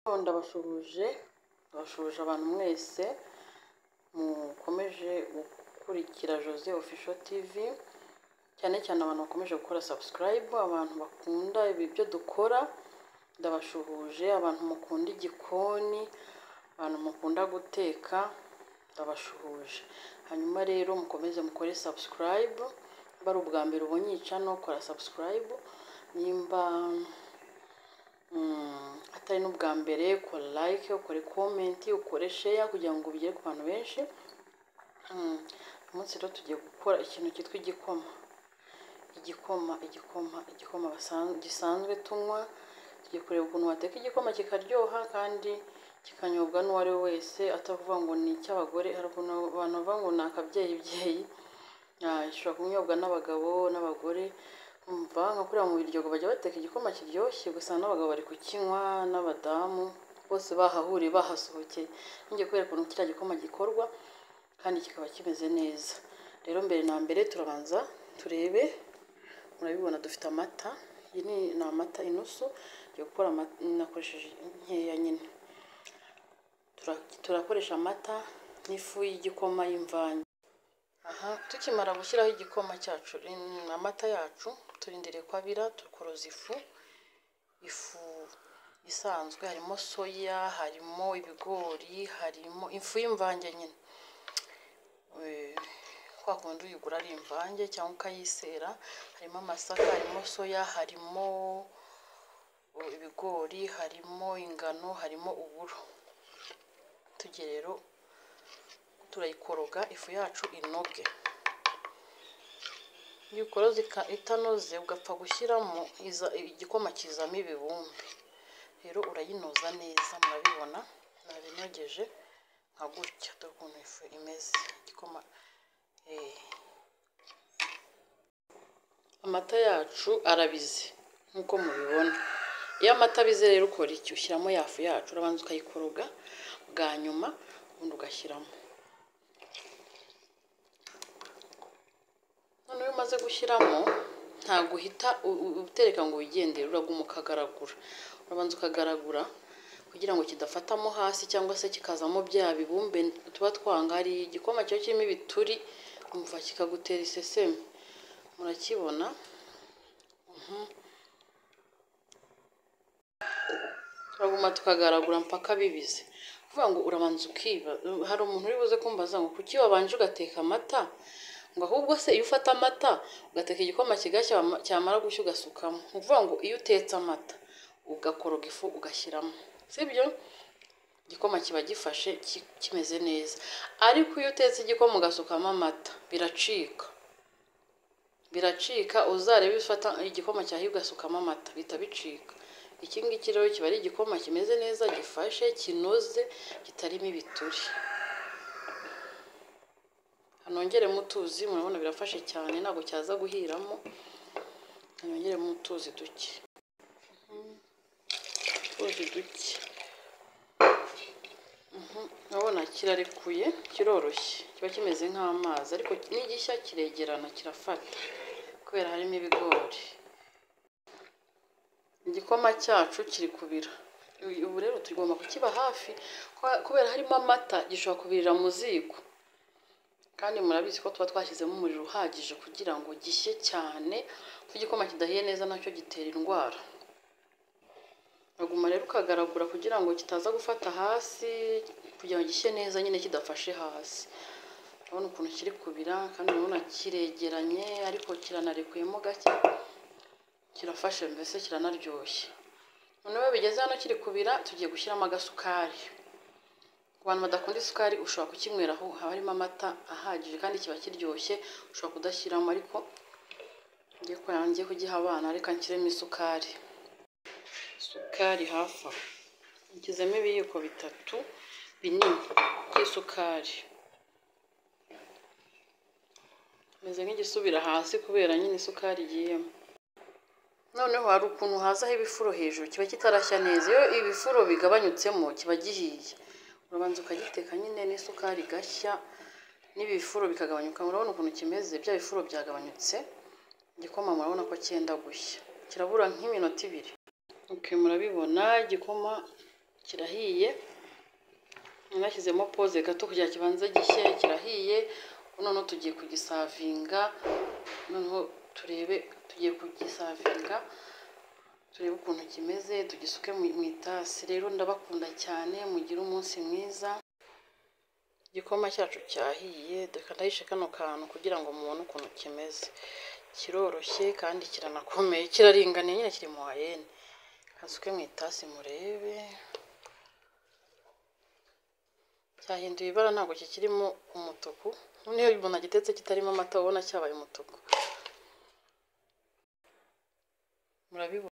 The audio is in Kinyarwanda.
Ndabashuhuje abantu mwese mukomeje gukurikira Jose Official TV, cyane cyane abantu bakomeje gukora subscribe, abantu bakunda ibi byo dukora. Ndabashuhuje abantu mukunda igikoni, abantu mukunda guteka, ndabashuhuje. Hanyuma rero mukomeze mukore subscribe, bari ubwa mbere ubonye channel kora subscribe, nimba atari n'ubwa mbere ukora like, ukore comment, ukore share kugira ngo bigere ku bantu benshi. Umunsi rero tugiye gukora ikintu cyitwa igikoma gisanzwe tunywa. Tugiye kureba ukuntu wateka igikoma kikaryoha kandi kikanyobwa n'uwari wese, atavuga ngo ni icy'abagore. Hari ukuntu abantu bavuga ngo ni akabyeyi, gishobora kunyobwa n'abagabo n'abagore. Umva nka kuriya mu biryogo bajya bateka igikoma kiryoshye, gusa n'abagabo bari kukinywa n'abadamu, bose bahahuriye bahasohokeye. Ngiye kwereka ukuntu kiriya gikoma gikorwa kandi kikaba kimeze neza. Rero mbere na mbere turabanza turebe, murabibona dufite amata. Iyi ni amata inusu, ngiye gukora nakoresheje nkeya nyine. Turakoresha amata n'ifu y'igikoma y'imvange. Tukimara gushyiraho igikoma cyacu, amata yacu turindiriye ko abira, tukoroza ifu isanzwe. Harimo soya, harimo ibigori, harimo ifu y'imvange nyine. Kwa kundi uyigura ari imvange cyangwa ukayisera. Harimo amasaka, harimo soya, harimo ibigori, harimo ingano, harimo uburo. Tugiye rero turayikoroga ifu yacu inoge. Iyo ukoroze itanoze ugapfa gushyiramo igikoma kizamo ibibumbe. Rero urayinoza neza, murabibona nabinogeje nka gutya. Dore ukuntu ifu imeze igikoma. Amata yacu arabize nkuko mubibona. Iyo amata abize rero ukora iki? Ushyiramo yafu yacu, urabanza ukayikoroga bwa nyuma ubundi ugashyiramo. None iyo umaze gushyiramo ntabwo uhita utereka ngo wigendere, uraguma ukagaragura. Urabanza ukagaragura kugira ngo kidafatamo hasi cyangwa se kikazamo bya bibumbe tuba twanga. Hari igikoma cyo kirimo ibituri, umva kikagutera iseseme. Murakibona? Turaguma tukagaragura mpaka bibize. Kuvuga ngo urabanza ukiba. Hari umuntu uri buze kumbaza ngo kuki wabanje ugateka amata? Ngo ahubwo se iyo ufata amata ugateka igikoma kigashya, cyamara gushya ugasukamo. Kuvuga ngo iyo utetse amata ugakoroga ifu ugashyiramo, sibyo? Igikoma kiba gifashe kimeze neza. Ariko iyo utetse igikoma ugasukamo amata biracika. Uzarebe ufata igikoma cyahiye ugasukamo amata bita bicika. Iki ngiki rero kiba ari igikoma kimeze neza, gifashe, kinoze, kitarimo ibituri. Nongeremo utuzi, murabona birafashe cyane, ntabwo cyaza guhiramo. Nongeremo utuzi duke. Urabona kirarekuye, kiroroshye, kiba kimeze nk'amazi, ariko n'igishya kiregerana kirafata kubera harimo ibigori. Igikoma cyacu kiri kubira. Ubu rero tugomba kukiba hafi kubera harimo amata, gishobora kubirira mu ziko. Kandi murabizi ko tuba twashyizemo umuriro uhagije kugira ngo gishye cyane. Ko igikoma kidahiye neza nacyo gitera indwara. Uraguma rero ukagaragura kugira ngo kitaza gufata hasi, kugira ngo gishye neza nyine kidafashe hasi. Urabona ukuntu kiri kubira kandi urabona kiregeranye, ariko kiranarekuyemo gake. Kirafashe mbese kiranaryoshye. Noneho bigeze hano kiri kubira, tugiye gushyiramo agasukari. Ku bantu badakunda isukari ushobora kukinyweraho, haba harimo amata ahagije kandi kiba kiryoshye. Ushobora kudashyiramo, ariko ngiye kugiha abana, reka nshyiremo isukari. Isukari hafi aho. Nshyizemo ibiyiko 3 binini by'isukari. Meze nk'igisubira hasi kubera nyine isukari igiyemo. Noneho hari ukuntu hazaho ibifuro hejuru, kiba kitarashya neza. Iyo ibifuro bigabanyutsemo kiba gihiye. Urabanza ukagiteka nyine n'isukari igashya, n'ibifuro bikagabanyuka. Murabona ukuntu kimeze, bya bifuro byagabanyutse. Igikoma murabona ko cyenda gushya, kirabura nk'iminota 2. Murabibona igikoma kirahiye, nashyizemo pause gato kugira kibanze gishye. Kirahiye, noneho tugiye kugisavinga. Noneho tugiye kugisavinga, turebe ukuntu kimeze, tugisuke mu itasi. Rero ndabakunda cyane, mugire umunsi mwiza. Igikoma cyacu cyahiye, reka ndahishe kano kantu kugira ngo mubone ukuntu kimeze. Kiroroshye kandi kiranakomeye, kiraringaniye, nyine kiri mu wayene. Kasuke mu itasi murebe. Cyahinduye ibara, ntabwo kikirimo umutuku. Niyo umuntu agitetse kitarimo amata ubona cyabaye umutuku. Murabibona.